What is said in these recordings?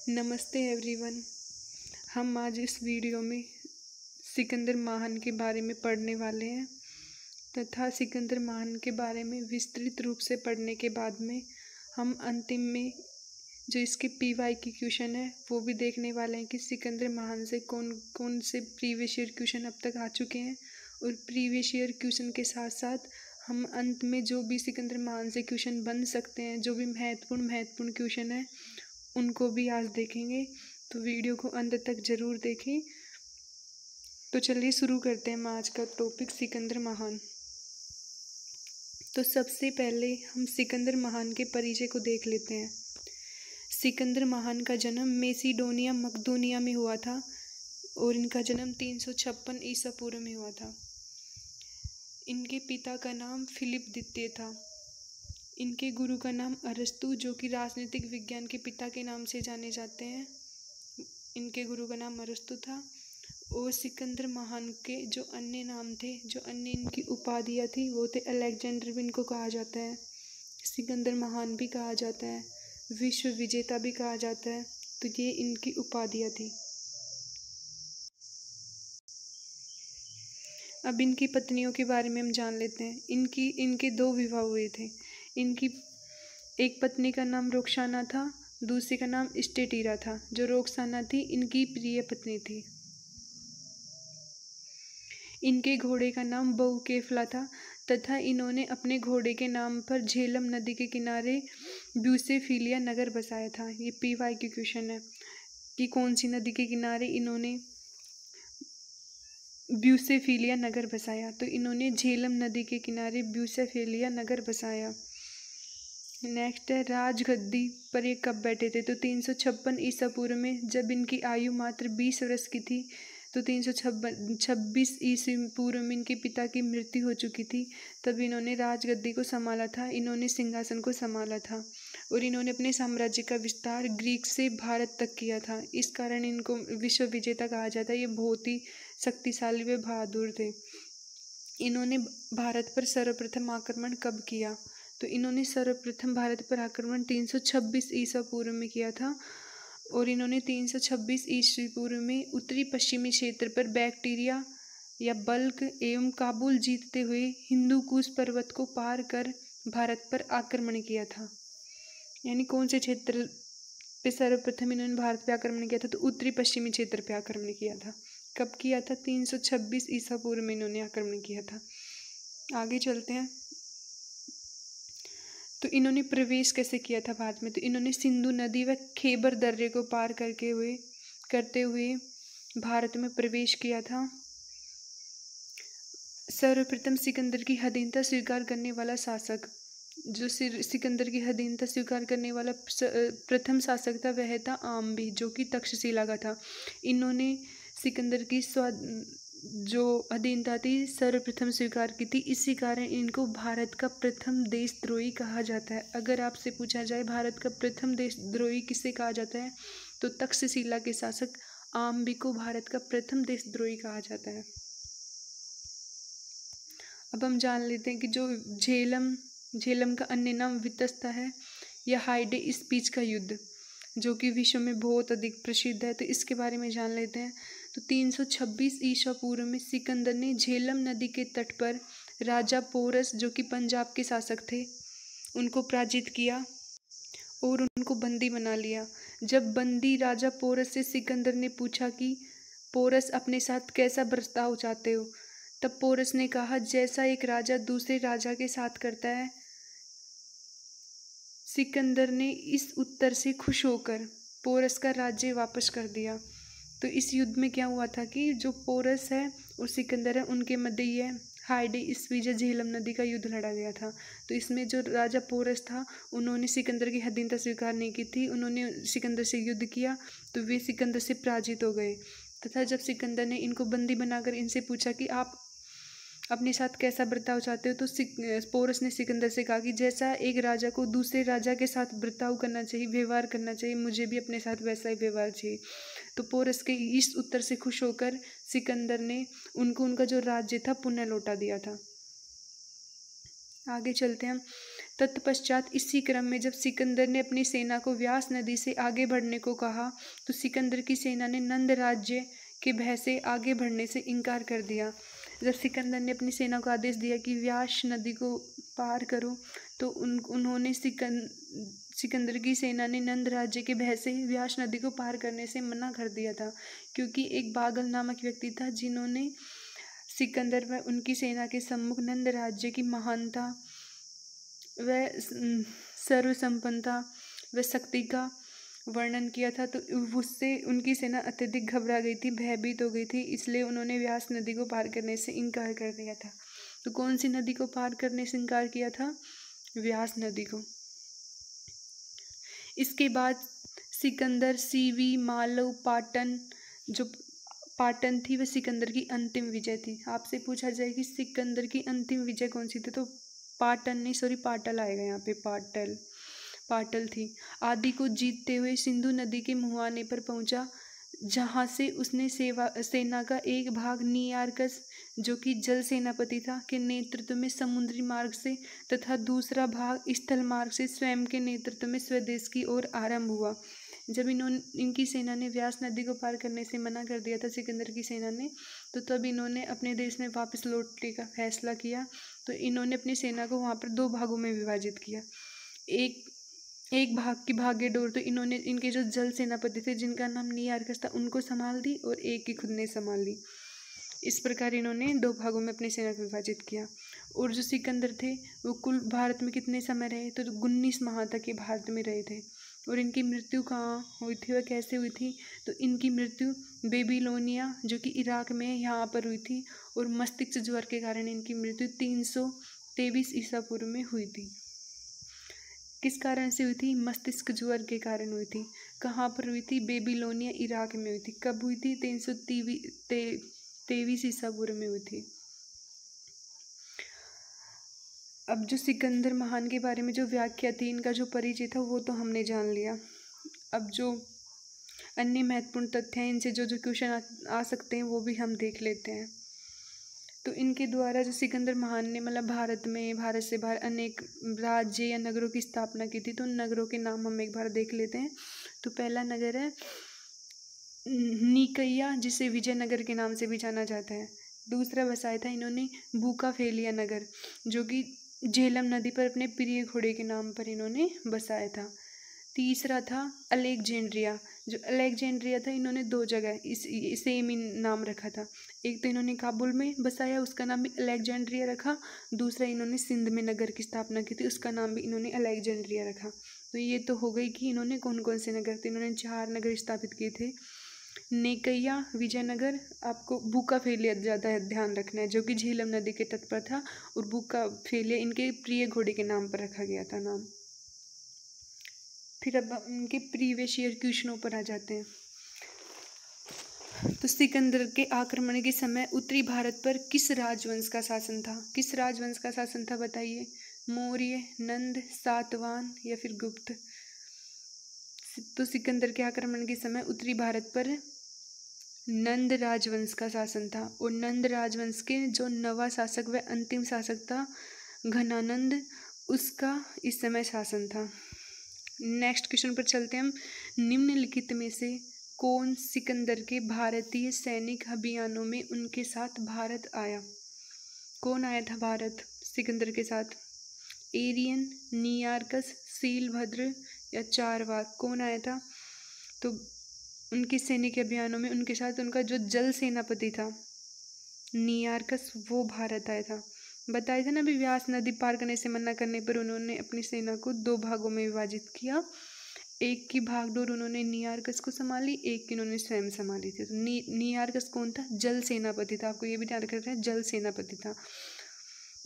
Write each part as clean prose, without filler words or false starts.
नमस्ते एवरीवन। हम आज इस वीडियो में सिकंदर महान के बारे में पढ़ने वाले हैं तथा सिकंदर महान के बारे में विस्तृत रूप से पढ़ने के बाद में हम अंतिम में जो इसके PY की क्वेश्चन है वो भी देखने वाले हैं कि सिकंदर महान से कौन कौन से प्रीवियस ईयर क्वेश्चन अब तक आ चुके हैं। और प्रीवियस ईयर क्वेश्चन के साथ साथ हम अंत में जो भी सिकंदर महान से क्वेश्चन बन सकते हैं, जो भी महत्वपूर्ण क्वेश्चन है उनको भी आज देखेंगे। तो वीडियो को अंत तक ज़रूर देखें। तो चलिए शुरू करते हैं हम आज का टॉपिक सिकंदर महान। तो सबसे पहले हम सिकंदर महान के परिचय को देख लेते हैं। सिकंदर महान का जन्म मैसिडोनिया मकदूनिया में हुआ था और इनका जन्म 356 ईसा पूर्व में हुआ था। इनके पिता का नाम फिलिप द्वितीय था। इनके गुरु का नाम अरस्तु, जो कि राजनीतिक विज्ञान के पिता के नाम से जाने जाते हैं, इनके गुरु का नाम अरस्तु था। और सिकंदर महान के जो अन्य नाम थे, जो अन्य इनकी उपाधियाँ थी वो थे अलेक्जेंडर भी इनको कहा जाता है, सिकंदर महान भी कहा जाता है, विश्व विजेता भी कहा जाता है। तो ये इनकी उपाधियाँ थी। अब इनकी पत्नियों के बारे में हम जान लेते हैं। इनके 2 विवाह हुए थे। इनकी एक पत्नी का नाम रोक्साना था, दूसरी का नाम स्टेटीरा था। जो रोक्साना थी इनकी प्रिय पत्नी थी। इनके घोड़े का नाम बहुकेफला था तथा इन्होंने अपने घोड़े के नाम पर झेलम नदी के किनारे ब्यूसेफिलिया नगर बसाया था। ये PY की क्वेश्चन है कि कौन सी नदी के किनारे इन्होंने ब्यूसेफिलिया नगर बसाया। तो इन्होंने झेलम नदी के किनारे ब्यूसेफिलिया नगर बसाया। नेक्स्ट है राजगद्दी पर ये कब बैठे थे। तो 356 ईसा पूर्व में, जब इनकी आयु मात्र 20 वर्ष की थी। तो 326 ईसा पूर्व में इनके पिता की मृत्यु हो चुकी थी। तब इन्होंने राजगद्दी को संभाला था, इन्होंने सिंहासन को संभाला था और इन्होंने अपने साम्राज्य का विस्तार ग्रीक से भारत तक किया था। इस कारण इनको विश्व विजेता कहा जाता है। ये बहुत ही शक्तिशाली व बहादुर थे। इन्होंने भारत पर सर्वप्रथम आक्रमण कब किया। तो इन्होंने सर्वप्रथम भारत पर आक्रमण 326 ईसा पूर्व में किया था और इन्होंने 326 ईसा पूर्व में उत्तरी पश्चिमी क्षेत्र पर बैक्टीरिया या बल्क एवं काबुल जीतते हुए हिंदू कुश पर्वत को पार कर भारत पर आक्रमण किया था। यानी कौन से क्षेत्र पे सर्वप्रथम इन्होंने भारत पे आक्रमण किया था। तो उत्तरी पश्चिमी क्षेत्र पे आक्रमण किया था। कब किया था। 326 ईसा पूर्व में इन्होंने आक्रमण किया था। आगे चलते हैं। तो इन्होंने प्रवेश कैसे किया था भारत में। तो इन्होंने सिंधु नदी व खैबर दर्रे को पार करते हुए भारत में प्रवेश किया था। सर्वप्रथम सिकंदर की अधीनता स्वीकार करने वाला शासक, जो सिकंदर की अधीनता स्वीकार करने वाला प्रथम शासक था वह था आम्बी, जो कि तक्षशिला का था। इन्होंने सिकंदर की जो अधीनता थी सर्वप्रथम स्वीकार की थी। इसी कारण इनको भारत का प्रथम देशद्रोही कहा जाता है। अगर आपसे पूछा जाए भारत का प्रथम देशद्रोही किसे कहा जाता है तो तक्षशिला के शासक आम्बी को भारत का प्रथम देशद्रोही कहा जाता है। अब हम जान लेते हैं कि जो झेलम का अन्य नाम वितस्ता है या हाइडे स्पीच का युद्ध, जो कि विश्व में बहुत अधिक प्रसिद्ध है। तो इसके बारे में जान लेते हैं। तो 326 ईसा पूर्व में सिकंदर ने झेलम नदी के तट पर राजा पोरस, जो कि पंजाब के शासक थे, उनको पराजित किया और उनको बंदी बना लिया। जब बंदी राजा पोरस से सिकंदर ने पूछा कि पोरस अपने साथ कैसा बर्ताव चाहते हो, तब पोरस ने कहा जैसा एक राजा दूसरे राजा के साथ करता है। सिकंदर ने इस उत्तर से खुश होकर पोरस का राज्य वापस कर दिया। तो इस युद्ध में क्या हुआ था कि जो पोरस है और सिकंदर है उनके मध्य ये हाइडे स्पीच झेलम नदी का युद्ध लड़ा गया था। तो इसमें जो राजा पोरस था उन्होंने सिकंदर की अधीनता स्वीकार नहीं की थी, उन्होंने सिकंदर से युद्ध किया तो वे सिकंदर से पराजित हो गए। तथा जब सिकंदर ने इनको बंदी बनाकर इनसे पूछा कि आप अपने साथ कैसा बर्ताव चाहते हो, तो पोरस ने सिकंदर से कहा कि जैसा एक राजा को दूसरे राजा के साथ बर्ताव करना चाहिए, व्यवहार करना चाहिए, मुझे भी अपने साथ वैसा ही व्यवहार चाहिए। तो पोरस के इस उत्तर से खुश होकर सिकंदर ने उनको उनका जो राज्य था पुनः लौटा दिया था। आगे चलते हैं। तत्पश्चात इसी क्रम में जब सिकंदर ने अपनी सेना को व्यास नदी से आगे बढ़ने को कहा तो सिकंदर की सेना ने नंद राज्य के भय से आगे बढ़ने से इनकार कर दिया। जब सिकंदर ने अपनी सेना को आदेश दिया कि व्यास नदी को पार करो तो उन्होंने सिकंदर की सेना ने नंद राज्य के भय से व्यास नदी को पार करने से मना कर दिया था, क्योंकि एक बागल नामक व्यक्ति था जिन्होंने सिकंदर व उनकी सेना के सम्मुख नंद राज्य की महानता व सर्वसंपन्नता व शक्ति का वर्णन किया था। तो उससे उनकी सेना अत्यधिक घबरा गई थी, भयभीत हो गई थी, इसलिए उन्होंने व्यास नदी को पार करने से इनकार कर दिया था। तो कौन सी नदी को पार करने से इनकार किया था? व्यास नदी को। इसके बाद सिकंदर सीवी मालव पाटन, जो पाटन थी वह सिकंदर की अंतिम विजय थी। आपसे पूछा जाए कि सिकंदर की अंतिम विजय कौन सी थी, तो पाटन नहीं, सॉरी पाटल आएगा यहाँ पे, पाटल थी। आदि को जीतते हुए सिंधु नदी के मुहाने पर पहुंचा, जहां से उसने सेना का एक भाग नियारकस, जो कि जल सेनापति था, के नेतृत्व में समुद्री मार्ग से तथा दूसरा भाग स्थल मार्ग से स्वयं के नेतृत्व में स्वदेश की ओर आरंभ हुआ। जब इनकी सेना ने व्यास नदी को पार करने से मना कर दिया था सिकंदर की सेना ने, तो तब इन्होंने अपने देश में वापस लौटने का फैसला किया। तो इन्होंने अपनी सेना को वहाँ पर 2 भागों में विभाजित किया। एक भाग की भागीडोर तो इन्होंने इनके जो जल सेनापति थे जिनका नाम नियारकस था उनको संभाल दी, और एक की खुद ने संभाल ली। इस प्रकार इन्होंने 2 भागों में अपनी सेना को विभाजित किया। और जो सिकंदर थे वो कुल भारत में कितने समय रहे, तो 19 माह तक ये भारत में रहे थे। और इनकी मृत्यु कहाँ हुई थी, वह कैसे हुई थी, तो इनकी मृत्यु बेबीलोनिया, जो कि इराक में है, यहाँ पर हुई थी। और मस्तिष्क ज्वर के कारण इनकी मृत्यु 323 ईसा पूर्व में हुई थी। किस कारण से हुई थी? मस्तिष्क ज्वर के कारण हुई थी। कहाँ पर हुई थी? बेबीलोनिया, इराक में हुई थी। कब हुई थी? 323 ईसा पूर्व में हुई थी। अब जो सिकंदर महान के बारे में जो व्याख्या थी, इनका जो परिचय था वो तो हमने जान लिया। अब जो अन्य महत्वपूर्ण तथ्य हैं, इनसे जो क्वेश्चन आ सकते हैं वो भी हम देख लेते हैं। तो इनके द्वारा जो सिकंदर महान ने मतलब भारत से बाहर अनेक राज्य या नगरों की स्थापना की थी, तो उन नगरों के नाम हम एक बार देख लेते हैं। तो पहला नगर है निकैया, जिसे विजयनगर के नाम से भी जाना जाता है। दूसरा बसाया था इन्होंने बुकाफेलिया नगर, जो कि झेलम नदी पर अपने प्रिय घोड़े के नाम पर इन्होंने बसाया था। तीसरा था अलेक्जेंड्रिया। जो अलेक्जेंड्रिया था, इन्होंने 2 जगह सेम ही नाम रखा था। एक तो इन्होंने काबुल में बसाया, उसका नाम भी अलेक्जेंड्रिया रखा। दूसरा इन्होंने सिंध में नगर की स्थापना की थी, उसका नाम भी इन्होंने अलेक्जेंड्रिया रखा। तो ये तो हो गई कि इन्होंने कौन कौन से नगर थे। इन्होंने 4 नगर स्थापित किए थे, नेकैया, विजयनगर, आपको बुकाफेलिया ज़्यादा ध्यान रखना है, जो कि झेलम नदी के तट पर था। और बुकाफेलिया इनके प्रिय घोड़े के नाम पर रखा गया था नाम। फिर अब उनके प्रीवियस ईयर क्वेश्चनों पर आ जाते हैं। तो सिकंदर के आक्रमण के समय उत्तरी भारत पर किस राजवंश का शासन था? किस राजवंश का शासन था बताइए? मौर्य, नंद, सातवाहन या फिर गुप्त? तो सिकंदर के आक्रमण के समय उत्तरी भारत पर नंद राजवंश का शासन था। और नंद राजवंश के जो नवा शासक व अंतिम शासक था घनानंद, उसका इस समय शासन था। नेक्स्ट क्वेश्चन पर चलते हैं हम। निम्नलिखित में से कौन सिकंदर के भारतीय सैनिक अभियानों में उनके साथ भारत आया? कौन आया था भारत सिकंदर के साथ? एरियन, नियारकस, शीलभद्र या चारवाक? कौन आया था? तो उनके सैनिक अभियानों में उनके साथ उनका जो जल सेनापति था नियारकस, वो भारत आया था। बताया था ना अभी, व्यास नदी पार करने से मना करने पर उन्होंने अपनी सेना को 2 भागों में विभाजित किया। एक की भागडोर उन्होंने नियारकस को संभाली, एक की उन्होंने स्वयं संभाली थी। तो नियारकस कौन था? जल सेनापति था। आपको ये भी ध्यान रखना है, जल सेनापति था।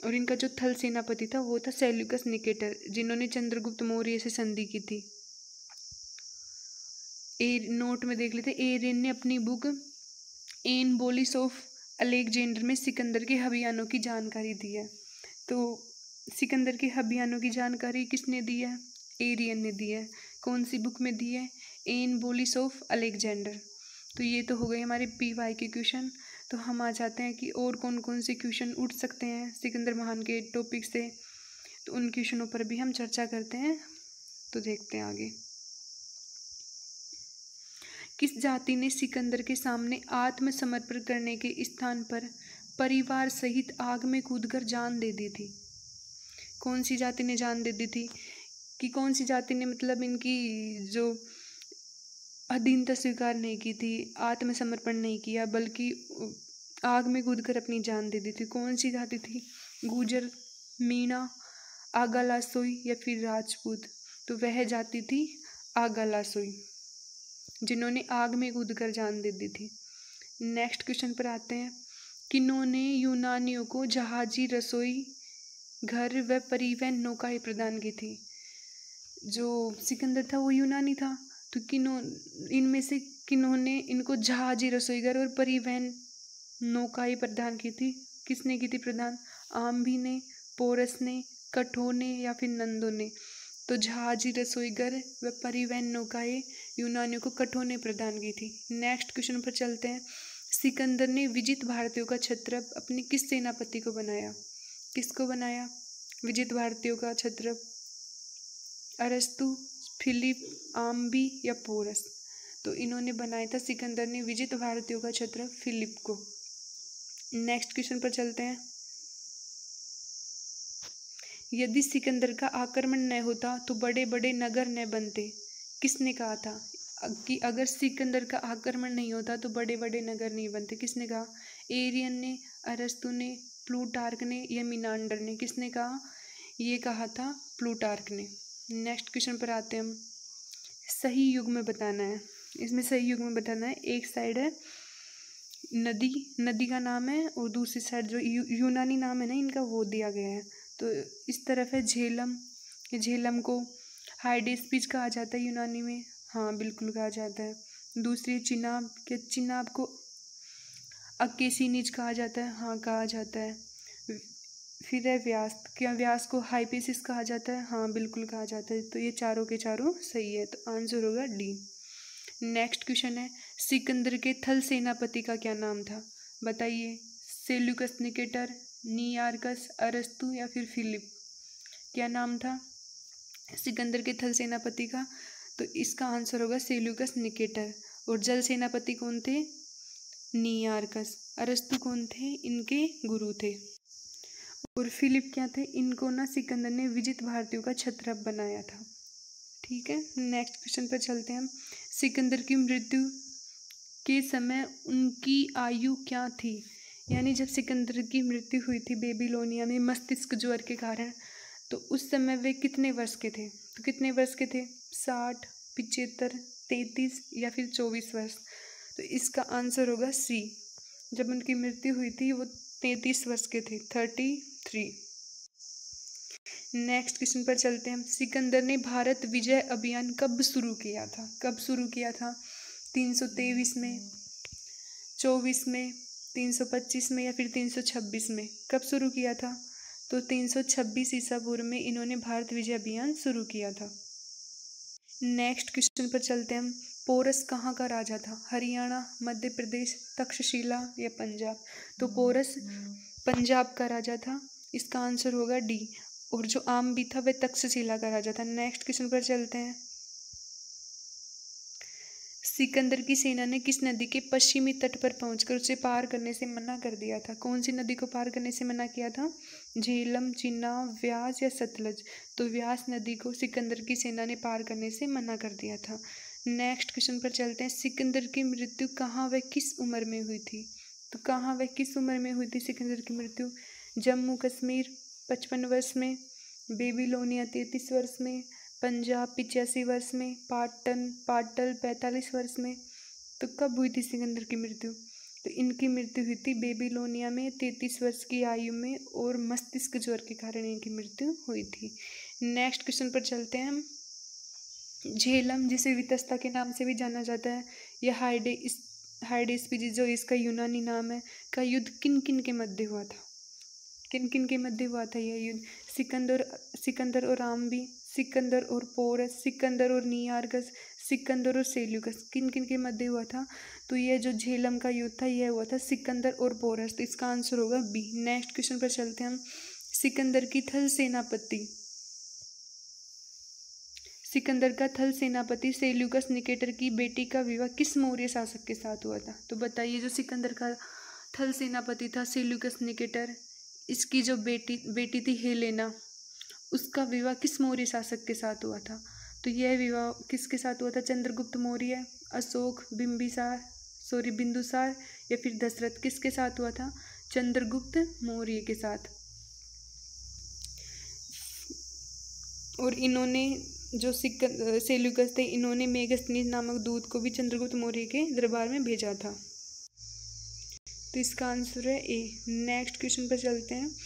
और इनका जो थल सेनापति था वो था सेल्यूकस निकेटर, जिन्होंने चंद्रगुप्त मौर्य से संधि की थी। नोट में देख लेते। एरियन ने अपनी बुक एन बोलिस ऑफ अलेक्जेंडर में सिकंदर के अभियानों की जानकारी दी है। तो सिकंदर के अभियानों की जानकारी किसने दी है? एरियन ने दी है। कौन सी बुक में दी है? एन बोलिस ऑफ अलेक्जेंडर। तो ये तो हो गए हमारे PY के क्वेश्चन। तो हम आ जाते हैं कि और कौन कौन से क्वेश्चन उठ सकते हैं सिकंदर महान के टॉपिक से। तो उन क्वेश्चनों पर भी हम चर्चा करते हैं। तो देखते हैं आगे। किस जाति ने सिकंदर के सामने आत्मसमर्पण करने के स्थान पर परिवार सहित आग में कूदकर जान दे दी थी? कौन सी जाति ने जान दे दी थी? कि कौन सी जाति ने मतलब इनकी जो अधीनता स्वीकार नहीं की थी, आत्मसमर्पण नहीं किया, बल्कि आग में कूदकर अपनी जान दे दी थी? कौन सी जाति थी? गुर्जर, मीणा, आगा लासोई या फिर राजपूत? तो वह जाति थी आगा लासोई, जिन्होंने आग में कूदकर जान दे दी थी। नेक्स्ट क्वेश्चन पर आते हैं। किन्होंने यूनानियों को जहाजी, रसोई घर व परिवहन नौकाएं प्रदान की थी? जो सिकंदर था वो यूनानी था, तो इनमें से किन्होंने इनको जहाजी, रसोई घर और परिवहन नौकाएं प्रदान की थी? किसने की थी प्रदान? आम्भी ने, पोरस ने, कठो ने या फिर नंदो ने? तो जहाजी, रसोई घर व परिवहन नौकाएं यूनानियों को कठो ने प्रदान की थी। नेक्स्ट क्वेश्चन पर चलते हैं। सिकंदर ने विजित भारतीयों का छत्रप अपने किस सेनापति को बनाया? किसको बनाया विजित भारतीयों का छत्रप? अरस्तु, फिलिप, आम्बी या पोरस? तो इन्होंने बनाया था, सिकंदर ने विजित भारतीयों का छत्रप फिलिप को। नेक्स्ट क्वेश्चन पर चलते हैं। यदि सिकंदर का आक्रमण न होता तो बड़े बड़े नगर न बनते? किसने कहा था कि अगर सिकंदर का आक्रमण नहीं होता तो बड़े बड़े नगर नहीं बनते? किसने कहा? एरियन ने, अरस्तु ने, प्लूटार्क ने या मिनांडर ने? किसने कहा? ये कहा था प्लूटार्क ने। नेक्स्ट क्वेश्चन पर आते हैं हम। सही युग में बताना है, इसमें सही युग में बताना है। एक साइड है नदी, नदी का नाम है, और दूसरी साइड जो यूनानी नाम है ना इनका, वो दिया गया है। तो इस तरफ है झेलम, झेलम को हाइडेस्पिस कहा जाता है यूनानी में, हाँ बिल्कुल कहा जाता है। दूसरी चिनाब, क्या चिनाब को अकेसिनिज कहा जाता है? हाँ कहा जाता है। फिर है व्यास, क्या व्यास को हाइपेसिस कहा जाता है? हाँ बिल्कुल कहा जाता है। तो ये चारों के चारों सही है, तो आंसर होगा डी। नेक्स्ट क्वेश्चन है। सिकंदर के थल सेनापति का क्या नाम था? बताइए। सेल्यूकस निकेटर, नियार्कस, अरस्तु या फिर फिलिप? क्या नाम था सिकंदर के थल सेनापति का? तो इसका आंसर होगा सेल्यूकस निकेटर। और जल सेनापति कौन थे? नियार्कस। अरस्तु कौन थे? इनके गुरु थे। और फिलिप क्या थे? इनको ना सिकंदर ने विजित भारतीयों का छत्रप बनाया था। ठीक है, नेक्स्ट क्वेश्चन पर चलते हैं हम। सिकंदर की मृत्यु के समय उनकी आयु क्या थी? यानी जब सिकंदर की मृत्यु हुई थी बेबीलोनिया में मस्तिष्क ज्वर के कारण, तो उस समय वे कितने वर्ष के थे? तो कितने वर्ष के थे? 60, 75, 33 या फिर 24 वर्ष? तो इसका आंसर होगा सी। जब उनकी मृत्यु हुई थी वो 33 वर्ष के थे, 33। नेक्स्ट क्वेश्चन पर चलते हैं। सिकंदर ने भारत विजय अभियान कब शुरू किया था? कब शुरू किया था? 323 में, 24 में, 325 में या फिर 326 में? कब शुरू किया था? तो 326 ईसा पूर्व में इन्होंने भारत विजय अभियान शुरू किया था। नेक्स्ट क्वेश्चन पर चलते हैं हम। पोरस कहाँ का राजा था? हरियाणा, मध्य प्रदेश, तक्षशिला या पंजाब? तो पोरस पंजाब का राजा था, इसका आंसर होगा डी। और जो आम्बी था वह तक्षशिला का राजा था। नेक्स्ट क्वेश्चन पर चलते हैं। सिकंदर की सेना ने किस नदी के पश्चिमी तट पर पहुंचकर उसे पार करने से मना कर दिया था? कौन सी नदी को पार करने से मना किया था? झेलम, चिनाब, व्यास या सतलज? तो व्यास नदी को सिकंदर की सेना ने पार करने से मना कर दिया था। नेक्स्ट क्वेश्चन पर चलते हैं। सिकंदर की मृत्यु कहाँ व किस उम्र में हुई थी? तो कहाँ व किस उम्र में हुई थी सिकंदर की मृत्यु? जम्मू कश्मीर 55 वर्ष में, बेबीलोनिया 33 वर्ष में, पंजाब 85 वर्ष में, पाटल 45 वर्ष में? तो कब हुई थी सिकंदर की मृत्यु? तो इनकी मृत्यु हुई थी बेबीलोनिया में 33 वर्ष की आयु में, और मस्तिष्क ज्वर के कारण इनकी मृत्यु हुई थी। नेक्स्ट क्वेश्चन पर चलते हैं हम। झेलम, जिसे वितस्ता के नाम से भी जाना जाता है, या हाइडेस्पिस जो इसका यूनानी नाम है, का युद्ध किन किन के मध्य हुआ था? किन किन के मध्य हुआ था यह युद्ध? सिकंदर और आम्बी, सिकंदर और पोरस, सिकंदर और नियार्कस, सिकंदर और सेल्यूकस? किन किन के मध्य हुआ था? तो यह जो झेलम का युद्ध था यह हुआ था सिकंदर और पोरस। तो इसका आंसर होगा बी। नेक्स्ट क्वेश्चन पर चलते हैं हम। सिकंदर की थल सेनापति सिकंदर का थल सेनापति सेल्यूकस निकेटर की बेटी का विवाह किस मौर्य शासक के साथ हुआ था? तो बताइए, जो सिकंदर का थल सेनापति था सेल्यूकस निकेटर, इसकी जो बेटी थी हेलेना, उसका विवाह किस मौर्य शासक के साथ हुआ था? तो यह विवाह किसके साथ हुआ था? चंद्रगुप्त मौर्य, अशोक, बिंदुसार या फिर दशरथ? किसके साथ हुआ था? चंद्रगुप्त मौर्य के साथ। और इन्होंने जो सेल्यूकस थे, इन्होंने मेगस्थनीज नामक दूत को भी चंद्रगुप्त मौर्य के दरबार में भेजा था। तो इसका आंसर है ए। नेक्स्ट क्वेश्चन पर चलते हैं।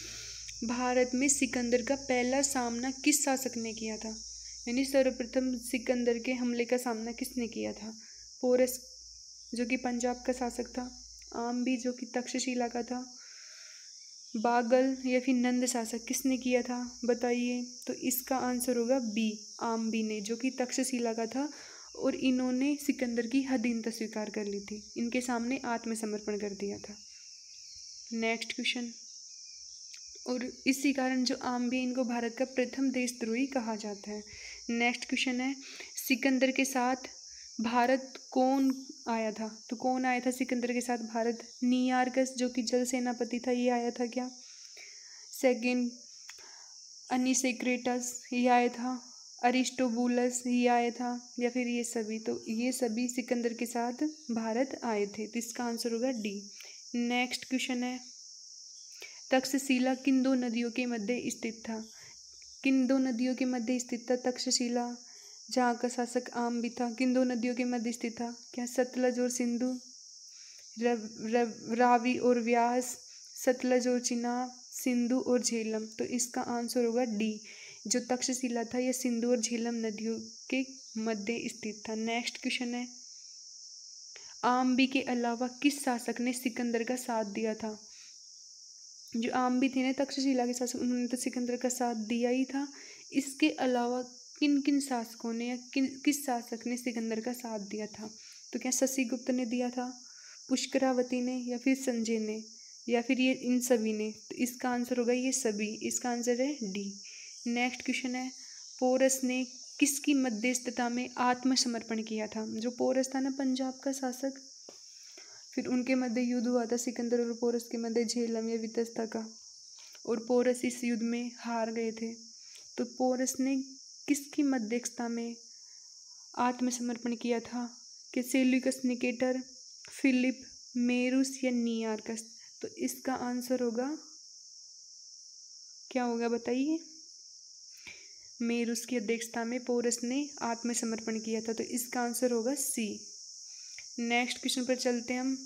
भारत में सिकंदर का पहला सामना किस शासक ने किया था? यानी सर्वप्रथम सिकंदर के हमले का सामना किसने किया था? पोरस जो कि पंजाब का शासक था, आम्बी जो कि तक्षशिला का था, बागल या फिर नंद शासक? किसने किया था बताइए? तो इसका आंसर होगा बी, आम्बी ने, जो कि तक्षशिला का था। और इन्होंने सिकंदर की अधीनता स्वीकार कर ली थी, इनके सामने आत्मसमर्पण कर दिया था। Next question. और इसी कारण जो आम्बी, इनको भारत का प्रथम देशद्रोही कहा जाता है। नेक्स्ट क्वेश्चन है, सिकंदर के साथ भारत कौन आया था? तो कौन आया था सिकंदर के साथ भारत? नियारकस जो कि जल सेनापति था, ये आया था क्या? सेकंड, अनिसेक्रेटस ये आया था, अरिस्टोबुलस ये आया था, या फिर ये सभी? तो ये सभी सिकंदर के साथ भारत आए थे, तो इसका आंसर होगा डी। नेक्स्ट क्वेश्चन है, तक्षशिला किन दो नदियों के मध्य स्थित था? किन दो नदियों के मध्य स्थित था तक्षशिला, जहाँ का शासक आम्बी था? किन दो नदियों के मध्य स्थित था? क्या सतलज और सिंधु, रावी और व्यास, सतलज और चिनाब, सिंधु और झेलम? तो इसका आंसर होगा डी, जो तक्षशिला था यह सिंधु और झेलम नदियों के मध्य स्थित था। नेक्स्ट क्वेश्चन है, आम्बी के अलावा किस शासक ने सिकंदर का साथ दिया था? जो आम्बी थे ना तक्षशिला के शासक, उन्होंने तो सिकंदर का साथ दिया ही था। इसके अलावा किन किन शासकों ने या किस शासक ने सिकंदर का साथ दिया था? तो क्या शशिगुप्त ने दिया था, पुष्करावती ने, या फिर संजय ने, या फिर ये इन सभी ने? तो इसका आंसर होगा ये सभी, इसका आंसर है डी। नेक्स्ट क्वेश्चन है, पोरस ने किसकी मध्यस्थता में आत्मसमर्पण किया था? जो पोरस था ना पंजाब का शासक, फिर उनके मध्य युद्ध हुआ था सिकंदर और पोरस के मध्य झेलम या वितस्ता का, और पोरस इस युद्ध में हार गए थे। तो पोरस ने किसकी मध्यस्थता में आत्मसमर्पण किया था? कि सेल्यूकस निकेटर, फिलिप, मेरुस या नियारकस? तो इसका आंसर होगा क्या होगा बताइए? मेरुस की अध्यक्षता में पोरस ने आत्मसमर्पण किया था, तो इसका आंसर होगा सी। नेक्स्ट क्वेश्चन पर चलते हैं हम।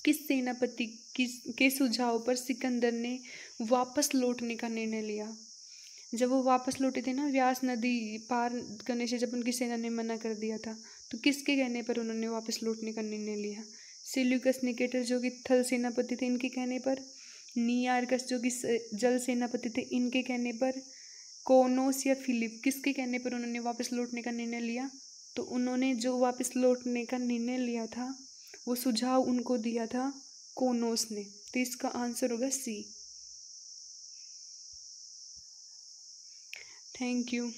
किस सेनापति के सुझाव पर सिकंदर ने वापस लौटने का निर्णय लिया? जब वो वापस लौटे थे ना, व्यास नदी पार करने से जब उनकी सेना ने मना कर दिया था, तो किसके कहने पर उन्होंने वापस लौटने का निर्णय लिया? सेल्यूकस निकेटर जो कि थल सेनापति थे, इनके कहने पर, नियारकस जो कि जल सेनापति थे, इनके कहने पर, कोनोस या फिलिप, किसके कहने पर उन्होंने वापस लौटने का निर्णय लिया? तो उन्होंने जो वापस लौटने का निर्णय लिया था, वो सुझाव उनको दिया था कोनोस ने, तो इसका आंसर होगा सी। Thank you.